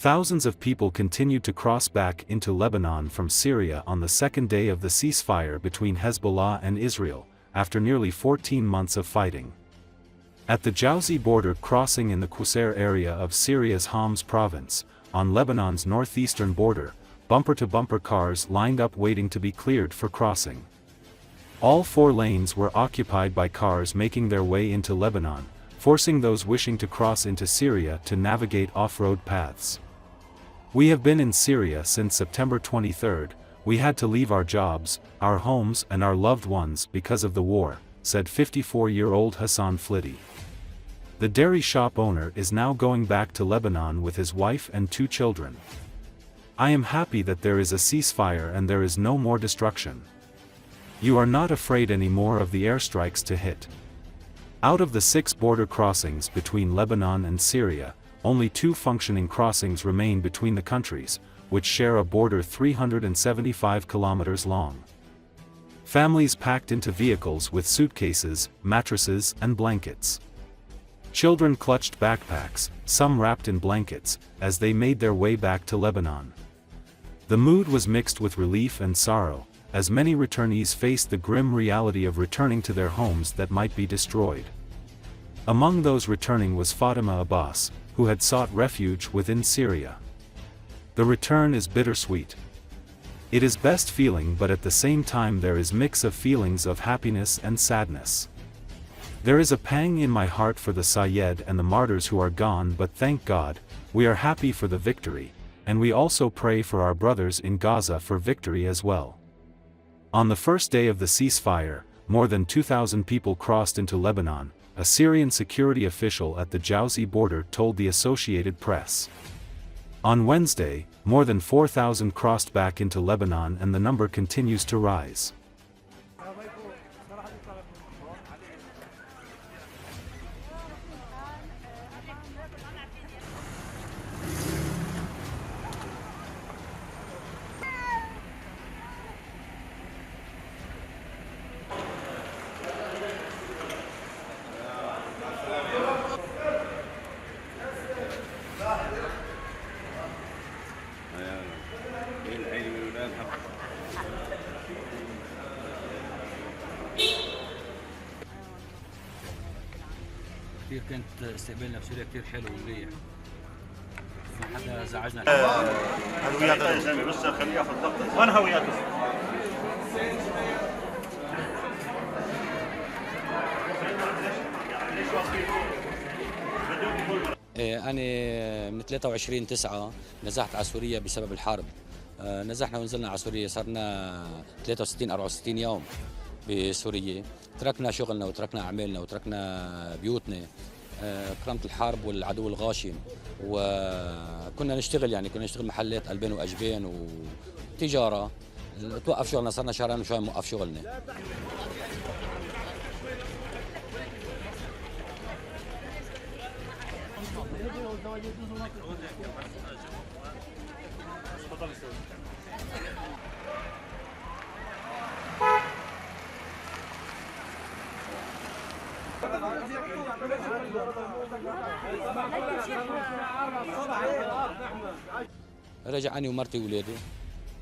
Thousands of people continued to cross back into Lebanon from Syria on the second day of the ceasefire between Hezbollah and Israel, after nearly 14 months of fighting. At the Jousieh border crossing in the Qusair area of Syria's Homs province, on Lebanon's northeastern border, bumper-to-bumper cars lined up waiting to be cleared for crossing. All 4 lanes were occupied by cars making their way into Lebanon, forcing those wishing to cross into Syria to navigate off-road paths. "We have been in Syria since September 23rd, we had to leave our jobs, our homes and our loved ones because of the war," said 54-year-old Hasan Fliti. The dairy shop owner is now going back to Lebanon with his wife and 2 children. "I am happy that there is a ceasefire and there is no more destruction. You are not afraid anymore of the airstrikes to hit." Out of the 6 border crossings between Lebanon and Syria, only 2 functioning crossings remain between the countries, which share a border 375 kilometers long. Families packed into vehicles with suitcases, mattresses and blankets. Children clutched backpacks, some wrapped in blankets, as they made their way back to Lebanon. The mood was mixed with relief and sorrow, as many returnees faced the grim reality of returning to their homes that might be destroyed. Among those returning was Fatima Abbas, who had sought refuge within Syria. "The return is bittersweet. It is best feeling, but at the same time there is mix of feelings of happiness and sadness. There is a pang in my heart for the Sayed and the martyrs who are gone, but thank God, we are happy for the victory, and we also pray for our brothers in Gaza for victory as well." On the first day of the ceasefire, more than 2,000 people crossed into Lebanon, a Syrian security official at the Jousieh border told the Associated Press. On Wednesday, more than 4,000 crossed back into Lebanon and the number continues to rise. كثير كانت استقبالنا بسوريا كثير حلو ومريح. ما حدا زعجنا. هويات الاسامي بس خليها في الضغط. وين هويات؟ أنا من 23/9 نزحت على سوريا بسبب الحرب. نزحنا ونزلنا على سوريا، صرنا 63-64 يوم بسوريا. تركنا شغلنا وتركنا أعمالنا وتركنا بيوتنا كرمة الحرب والعدو الغاشم، وكنا نشتغل، يعني كنا نشتغل محلات قلبين وأجبين وتجارة. توقف شغلنا، صرنا شهرين وشوي موقف شغلنا. رجع أنا ومرتي وولادي،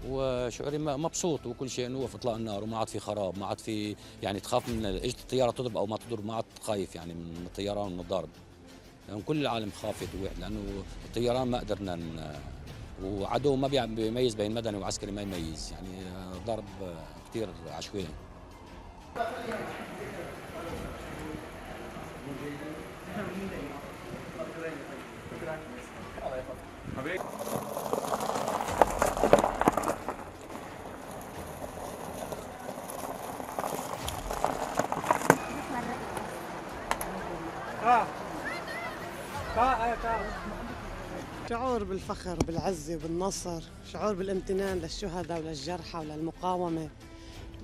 وشعوري مبسوط وكل شيء، انه وقف اطلاق النار وما عاد في خراب، ما عاد في يعني تخاف من اجت الطياره تضرب او ما تضرب، ما عاد خايف يعني من الطيران ومن الضرب. يعني كل العالم خافت وواحد، لانه الطيران ما قدرنا وعدو ما بيميز بين مدني وعسكري، ما يميز، يعني ضرب كثير عشوائي. شعور بالفخر وبالعزة وبالنصر، شعور بالامتنان للشهداء وللجرحى وللمقاومة،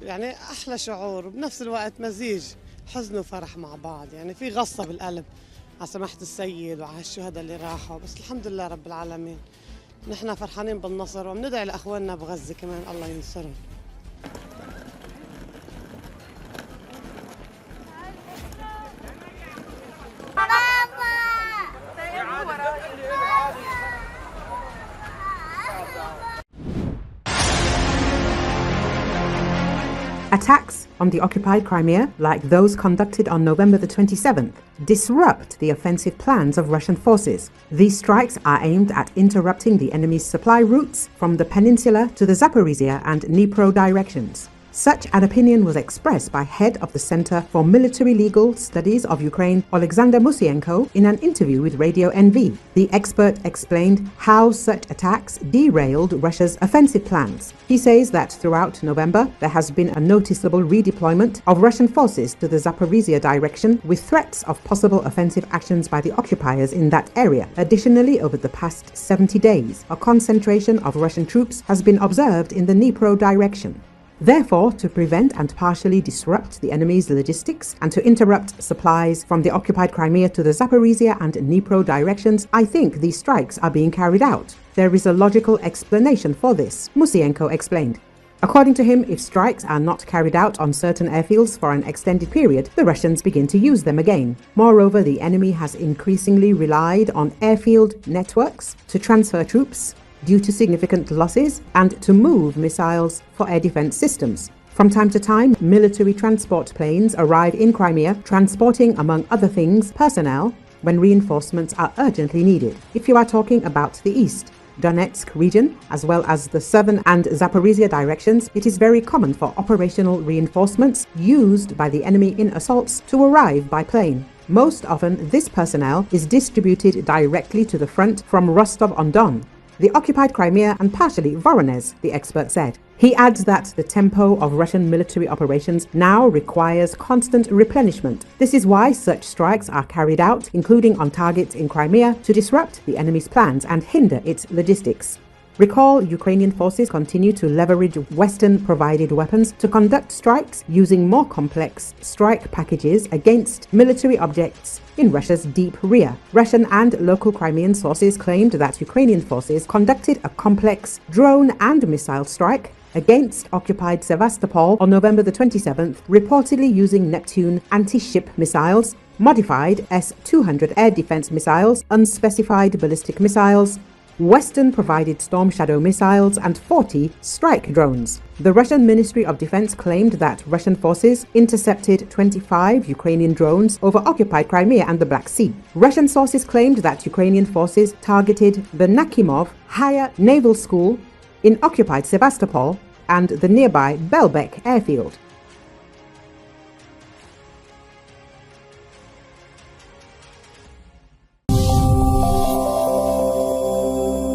يعني أحلى شعور، وبنفس الوقت مزيج حزن وفرح مع بعض. يعني في غصة بالقلب على سماحة السيد وعلى الشهداء اللي راحوا، بس الحمد لله رب العالمين نحن فرحانين بالنصر، وبندعي لأخواننا بغزة كمان الله ينصرهم. Attacks on the occupied Crimea, like those conducted on November the 27th, disrupt the offensive plans of Russian forces. These strikes are aimed at interrupting the enemy's supply routes from the peninsula to the Zaporizhia and Dnipro directions. Such an opinion was expressed by head of the Center for Military Legal Studies of Ukraine, Alexander Musienko, in an interview with Radio NV. The expert explained how such attacks derailed Russia's offensive plans. He says that throughout November, there has been a noticeable redeployment of Russian forces to the Zaporizhia direction, with threats of possible offensive actions by the occupiers in that area. Additionally, over the past 70 days, a concentration of Russian troops has been observed in the Dnipro direction. Therefore, to prevent and partially disrupt the enemy's logistics and to interrupt supplies from the occupied Crimea to the Zaporizhia and Dnipro directions, I think these strikes are being carried out. There is a logical explanation for this, Musienko explained. According to him, if strikes are not carried out on certain airfields for an extended period, the Russians begin to use them again. Moreover, the enemy has increasingly relied on airfield networks to transfer troops due to significant losses and to move missiles for air defense systems. From time to time, military transport planes arrive in Crimea, transporting, among other things, personnel when reinforcements are urgently needed. If you are talking about the east, Donetsk region, as well as the southern and Zaporizhia directions, it is very common for operational reinforcements used by the enemy in assaults to arrive by plane. Most often, this personnel is distributed directly to the front from Rostov-on-Don, the occupied Crimea and partially Voronezh, the expert said. He adds that the tempo of Russian military operations now requires constant replenishment. This is why such strikes are carried out, including on targets in Crimea, to disrupt the enemy's plans and hinder its logistics. Recall, Ukrainian forces continue to leverage Western-provided weapons to conduct strikes using more complex strike packages against military objects in Russia's deep rear. Russian and local Crimean sources claimed that Ukrainian forces conducted a complex drone and missile strike against occupied Sevastopol on November the 27th, reportedly using Neptune anti-ship missiles, modified S-200 air defense missiles, unspecified ballistic missiles, Western-provided Storm Shadow missiles, and 40 strike drones. The Russian Ministry of Defense claimed that Russian forces intercepted 25 Ukrainian drones over occupied Crimea and the Black Sea. Russian sources claimed that Ukrainian forces targeted the Nakhimov Higher Naval School in occupied Sevastopol and the nearby Belbek airfield.